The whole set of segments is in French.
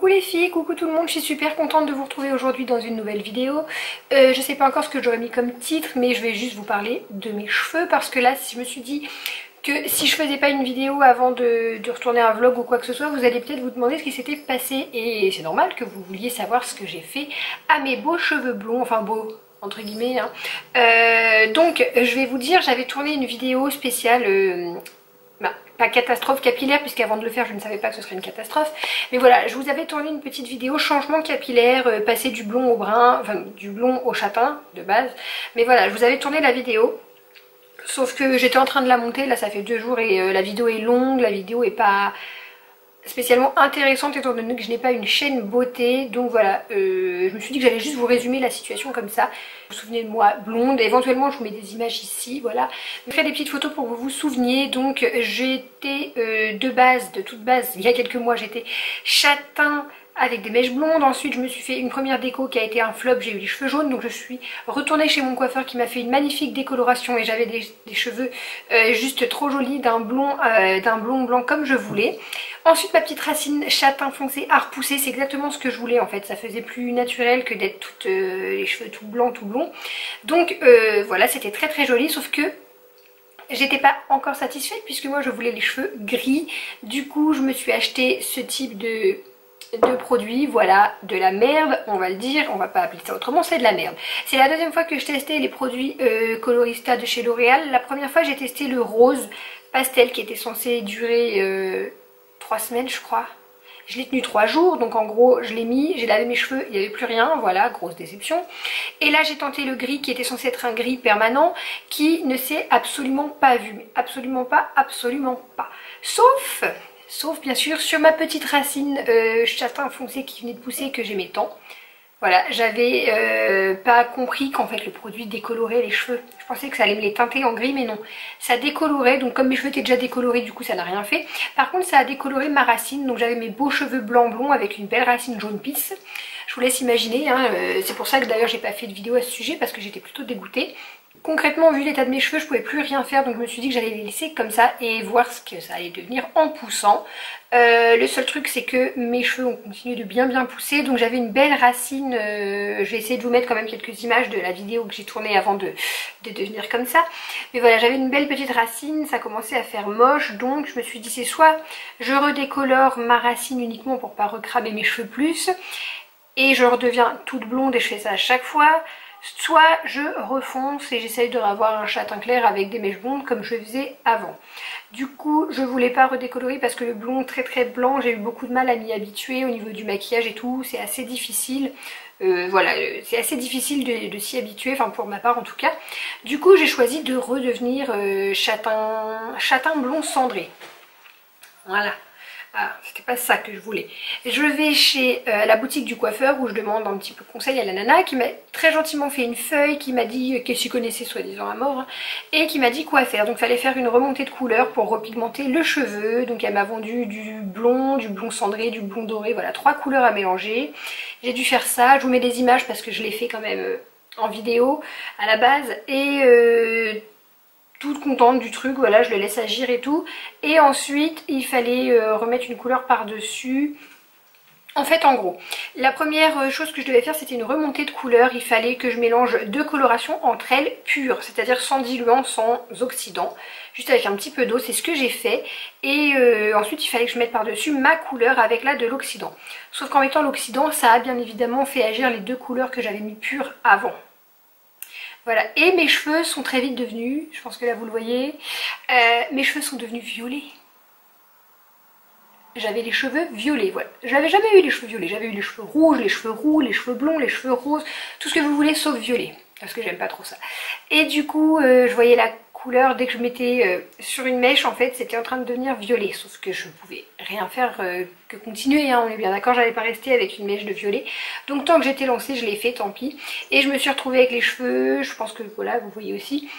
Coucou les filles, coucou tout le monde, je suis super contente de vous retrouver aujourd'hui dans une nouvelle vidéo. Je sais pas encore ce que j'aurais mis comme titre, mais je vais juste vous parler de mes cheveux parce que là, je me suis dit que si je faisais pas une vidéo avant de retourner un vlog ou quoi que ce soit, vous allez peut-être vous demander ce qui s'était passé et c'est normal que vous vouliez savoir ce que j'ai fait à mes beaux cheveux blonds, enfin beaux entre guillemets hein. Donc je vais vous dire, j'avais tourné une vidéo spéciale pas catastrophe capillaire, puisqu'avant de le faire je ne savais pas que ce serait une catastrophe, mais voilà, je vous avais tourné une petite vidéo changement capillaire, passer du blond au brun, enfin du blond au châtain de base, mais voilà, je vous avais tourné la vidéo, sauf que j'étais en train de la monter, là ça fait 2 jours et la vidéo est longue, la vidéo est pas spécialement intéressante étant donné que je n'ai pas une chaîne beauté, donc voilà, je me suis dit que j'allais juste vous résumer la situation comme ça. Vous vous souvenez de moi blonde, éventuellement je vous mets des images ici, voilà. Je ferai des petites photos pour que vous vous souveniez. Donc j'étais de toute base, il y a quelques mois j'étais châtain avec des mèches blondes. Ensuite je me suis fait une première déco qui a été un flop, j'ai eu les cheveux jaunes, donc je suis retournée chez mon coiffeur qui m'a fait une magnifique décoloration et j'avais des cheveux juste trop jolis, d'un blond blanc comme je voulais. Ensuite ma petite racine châtain foncé a repoussé, c'est exactement ce que je voulais en fait, ça faisait plus naturel que d'être toutes les cheveux tout blancs tout blonds. Donc voilà, c'était très très joli, sauf que j'étais pas encore satisfaite puisque moi je voulais les cheveux gris. Du coup je me suis acheté ce type de produits, voilà, de la merde, on va le dire, on va pas appeler ça autrement, c'est de la merde. C'est la deuxième fois que je testais les produits Colorista de chez L'Oréal. La première fois j'ai testé le rose pastel qui était censé durer 3 semaines je crois. Je l'ai tenu 3 jours, donc en gros je l'ai mis, j'ai lavé mes cheveux, il n'y avait plus rien, voilà, grosse déception. Et là j'ai tenté le gris qui était censé être un gris permanent qui ne s'est absolument pas vu, mais absolument pas, absolument pas. Sauf bien sûr sur ma petite racine châtain foncé qui venait de pousser que j'aimais tant. Voilà, j'avais pas compris qu'en fait le produit décolorait les cheveux. Je pensais que ça allait me les teinter en gris, mais non. Ça décolorait, donc comme mes cheveux étaient déjà décolorés, du coup ça n'a rien fait. Par contre ça a décoloré ma racine, donc j'avais mes beaux cheveux blancs blonds avec une belle racine jaune pisse. Je vous laisse imaginer, hein, c'est pour ça que d'ailleurs j'ai pas fait de vidéo à ce sujet parce que j'étais plutôt dégoûtée. Concrètement, vu l'état de mes cheveux, je pouvais plus rien faire, donc je me suis dit que j'allais les laisser comme ça et voir ce que ça allait devenir en poussant. Le seul truc, c'est que mes cheveux ont continué de bien pousser, donc j'avais une belle racine. Je vais essayer de vous mettre quand même quelques images de la vidéo que j'ai tournée avant de devenir comme ça. Mais voilà, j'avais une belle petite racine, ça commençait à faire moche, donc je me suis dit c'est soit je redécolore ma racine uniquement pour pas recramer mes cheveux plus, et je redeviens toute blonde et je fais ça à chaque fois, soit je refonce et j'essaye de revoir un châtain clair avec des mèches blondes comme je faisais avant. Du coup je voulais pas redécolorer parce que le blond très très blanc, j'ai eu beaucoup de mal à m'y habituer au niveau du maquillage et tout, c'est assez difficile. Voilà, c'est assez difficile de s'y habituer, enfin pour ma part en tout cas. Du coup j'ai choisi de redevenir châtain blond cendré. Voilà. Ah, c'était pas ça que je voulais. Je vais chez la boutique du coiffeur où je demande un petit peu conseil à la nana qui m'a très gentiment fait une feuille, qui m'a dit qu'elle s'y connaissait soi-disant à mort, hein, et qui m'a dit quoi faire. Donc il fallait faire une remontée de couleur pour repigmenter le cheveu. Donc elle m'a vendu du blond cendré, du blond doré, voilà, 3 couleurs à mélanger. J'ai dû faire ça, je vous mets des images parce que je l'ai fait quand même en vidéo à la base, et toute contente du truc, voilà, je le laisse agir et tout. Et ensuite il fallait remettre une couleur par dessus. En fait en gros, la première chose que je devais faire c'était une remontée de couleur. Il fallait que je mélange 2 colorations entre elles pures, c'est-à-dire sans diluant, sans oxydant, juste avec un petit peu d'eau, c'est ce que j'ai fait. Et ensuite il fallait que je mette par dessus ma couleur avec de l'oxydant. Sauf qu'en mettant l'oxydant ça a bien évidemment fait agir les 2 couleurs que j'avais mis pures avant. Voilà, et mes cheveux sont très vite devenus, je pense que là vous le voyez, mes cheveux sont devenus violets. J'avais les cheveux violets, voilà. J'avais jamais eu les cheveux violets, j'avais eu les cheveux rouges, les cheveux roux, les cheveux blonds, les cheveux roses, tout ce que vous voulez sauf violet, parce que j'aime pas trop ça. Et du coup, je voyais la couleur, dès que je mettais sur une mèche, en fait, c'était en train de devenir violet, sauf que je pouvais rien faire que continuer, hein, on est bien d'accord, j'allais pas rester avec une mèche de violet. Donc tant que j'étais lancée, je l'ai fait, tant pis. Et je me suis retrouvée avec les cheveux, je pense que voilà, vous voyez aussi,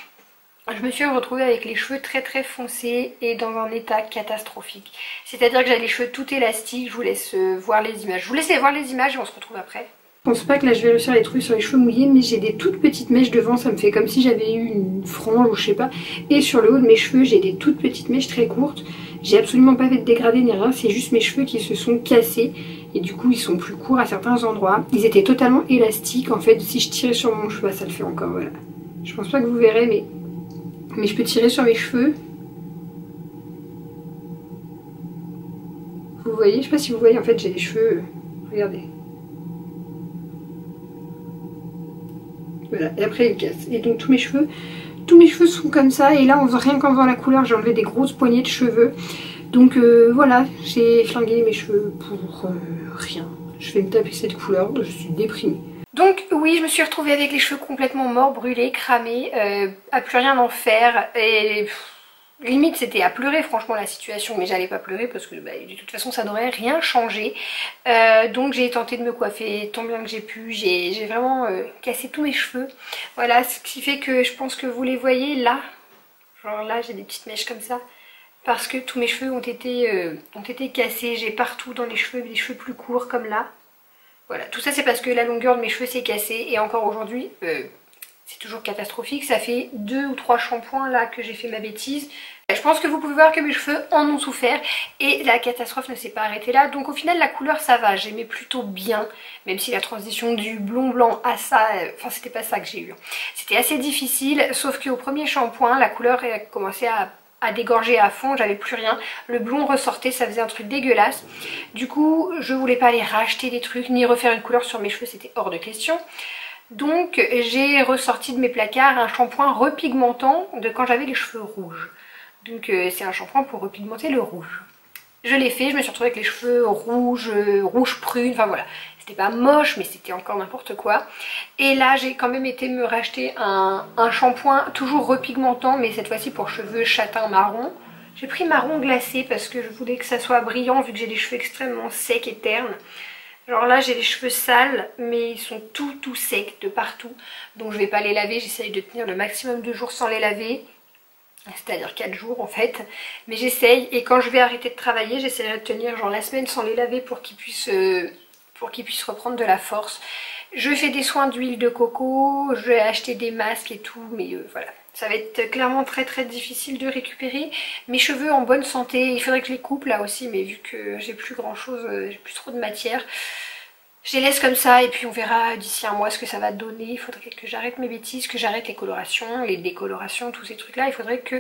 je me suis retrouvée avec les cheveux très très foncés et dans un état catastrophique. C'est-à-dire que j'avais les cheveux tout élastiques, je vous laisse voir les images. Je vous laisse voir les images et on se retrouve après. Je pense pas que là je vais réussir à les trouver sur les cheveux mouillés, mais j'ai des toutes petites mèches devant, ça me fait comme si j'avais eu une frange ou je sais pas. Et sur le haut de mes cheveux j'ai des toutes petites mèches très courtes. J'ai absolument pas fait de dégradé ni rien, c'est juste mes cheveux qui se sont cassés. Et du coup ils sont plus courts à certains endroits. Ils étaient totalement élastiques en fait, si je tirais sur mon cheveu, bah, ça le fait encore, voilà. Je pense pas que vous verrez mais je peux tirer sur mes cheveux. Vous voyez, je sais pas si vous voyez, en fait j'ai des cheveux, regardez. Voilà, et après il casse. Et donc tous mes cheveux sont comme ça. Et là, rien qu'en faisant la couleur, j'ai enlevé des grosses poignées de cheveux. Donc voilà, j'ai flingué mes cheveux pour rien. Je vais me taper cette couleur, je suis déprimée. Donc oui, je me suis retrouvée avec les cheveux complètement morts, brûlés, cramés, à plus rien en faire. Et limite c'était à pleurer franchement la situation, mais j'allais pas pleurer parce que bah, de toute façon ça n'aurait rien changé. Donc j'ai tenté de me coiffer tant bien que j'ai pu, j'ai vraiment cassé tous mes cheveux. Voilà, ce qui fait que je pense que vous les voyez là, genre là j'ai des petites mèches comme ça, parce que tous mes cheveux ont été cassés. J'ai partout dans les cheveux des cheveux plus courts comme là. Voilà, tout ça c'est parce que la longueur de mes cheveux s'est cassée et encore aujourd'hui c'est toujours catastrophique. Ça fait 2 ou 3 shampoings là que j'ai fait ma bêtise. Je pense que vous pouvez voir que mes cheveux en ont souffert et la catastrophe ne s'est pas arrêtée là. Donc au final la couleur ça va, j'aimais plutôt bien, même si la transition du blond blanc à ça, enfin c'était pas ça que j'ai eu. C'était assez difficile, sauf qu'au premier shampoing la couleur a commencé à dégorger à fond, j'avais plus rien, le blond ressortait, ça faisait un truc dégueulasse. Du coup je voulais pas aller racheter des trucs ni refaire une couleur sur mes cheveux, c'était hors de question. Donc j'ai ressorti de mes placards un shampoing repigmentant de quand j'avais les cheveux rouges. Donc c'est un shampoing pour repigmenter le rouge. Je l'ai fait, je me suis retrouvée avec les cheveux rouges, rouge prune, enfin voilà. C'était pas moche mais c'était encore n'importe quoi. Et là j'ai quand même été me racheter un shampoing toujours repigmentant, mais cette fois-ci pour cheveux châtain marron. J'ai pris marron glacé parce que je voulais que ça soit brillant vu que j'ai des cheveux extrêmement secs et ternes. Alors là j'ai les cheveux sales mais ils sont tout secs de partout. Donc je vais pas les laver, j'essaye de tenir le maximum de jours sans les laver. C'est-à-dire 4 jours en fait. Mais j'essaye, et quand je vais arrêter de travailler, j'essaierai de tenir genre la semaine sans les laver pour qu'ils puissent reprendre de la force. Je fais des soins d'huile de coco, je vais acheter des masques et tout, mais voilà. Ça va être clairement très difficile de récupérer mes cheveux en bonne santé. Il faudrait que je les coupe là aussi, mais vu que j'ai plus grand chose, j'ai plus trop de matière, je les laisse comme ça et puis on verra d'ici un mois ce que ça va donner. Il faudrait que j'arrête mes bêtises, que j'arrête les colorations, les décolorations, tous ces trucs là. Il faudrait que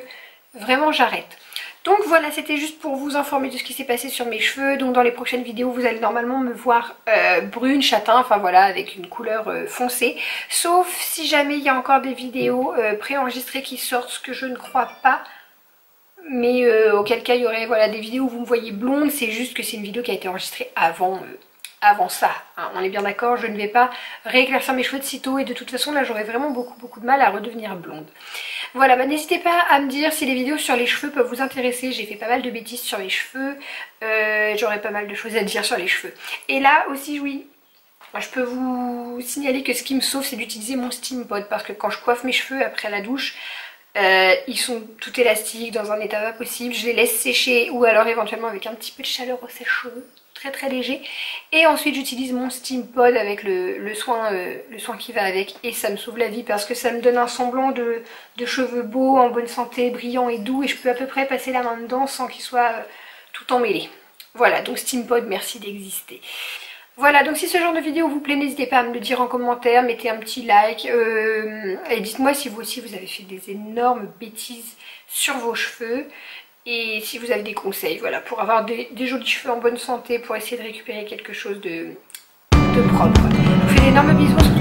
vraiment j'arrête. Donc voilà, c'était juste pour vous informer de ce qui s'est passé sur mes cheveux. Donc dans les prochaines vidéos vous allez normalement me voir brune, châtain, enfin voilà, avec une couleur foncée. Sauf si jamais il y a encore des vidéos préenregistrées qui sortent, ce que je ne crois pas. Mais auquel cas il y aurait voilà, des vidéos où vous me voyez blonde. C'est juste que c'est une vidéo qui a été enregistrée avant ça, hein, on est bien d'accord, je ne vais pas rééclaircir mes cheveux de sitôt et de toute façon là j'aurais vraiment beaucoup de mal à redevenir blonde. Voilà, bah, n'hésitez pas à me dire si les vidéos sur les cheveux peuvent vous intéresser. J'ai fait pas mal de bêtises sur les cheveux, j'aurais pas mal de choses à dire sur les cheveux. Et là aussi oui, je peux vous signaler que ce qui me sauve c'est d'utiliser mon Steam Pod, parce que quand je coiffe mes cheveux après la douche, ils sont tout élastiques, dans un état pas possible, je les laisse sécher ou alors éventuellement avec un petit peu de chaleur au sèche-cheveux. Très léger, et ensuite j'utilise mon Steam Pod avec le soin qui va avec, et ça me sauve la vie parce que ça me donne un semblant de cheveux beaux, en bonne santé, brillants et doux, et je peux à peu près passer la main dedans sans qu'ils soient tout emmêlés. Voilà, donc Steam Pod, merci d'exister. Voilà, donc si ce genre de vidéo vous plaît, n'hésitez pas à me le dire en commentaire, mettez un petit like, et dites-moi si vous aussi vous avez fait des énormes bêtises sur vos cheveux. Et si vous avez des conseils, voilà, pour avoir des jolis cheveux en bonne santé, pour essayer de récupérer quelque chose de propre. Je vous fais d'énormes bisous.